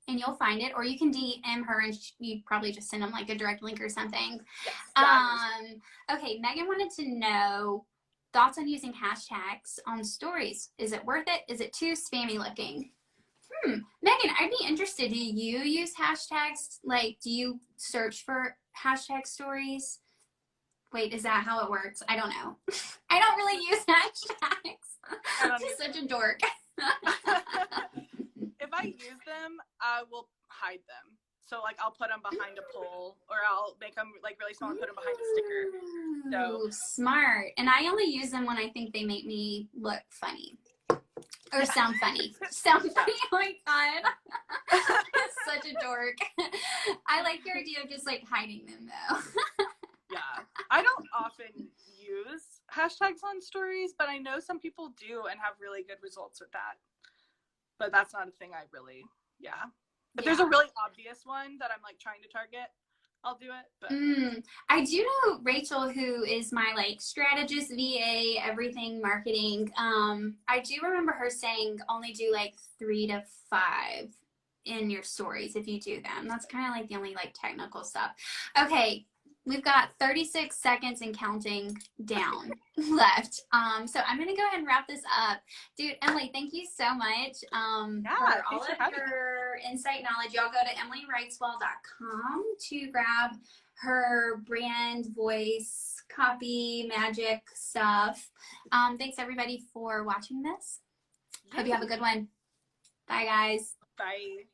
and you'll find it, or you can DM her and you probably just send them like a direct link or something. Yes, okay, Megan wanted to know thoughts on using hashtags on stories. Is it worth it? Is it too spammy looking? Megan, I'd be interested. Do you use hashtags? Like, do you search for hashtag stories? Wait, is that how it works? I don't know. I don't really use hashtags. I'm just such a dork. If I use them, I will hide them. So, like, I'll put them behind a poll, or I'll make them, like, really small and put them behind a sticker. So smart. And I only use them when I think they make me look funny. Or sound funny. Sound funny. Oh my god. Such a dork. I like your idea of just like hiding them though. Yeah. I don't often use hashtags on stories, but I know some people do and have really good results with that. But that's not a thing I really, If there's a really obvious one that I'm like trying to target, I'll do it. But I do know Rachel, who is my like strategist, VA, everything marketing. I do remember her saying only do like 3 to 5 in your stories if you do them. That's kind of like the only like technical stuff. Okay, we've got 36 seconds and counting down left. So I'm gonna go ahead and wrap this up. Dude, Emily, thank you so much for all of your insight knowledge. Y'all go to EmilyWritesWell.com to grab her brand, voice, copy, magic stuff. Thanks everybody for watching this. Hope you have a good one. Bye guys. Bye.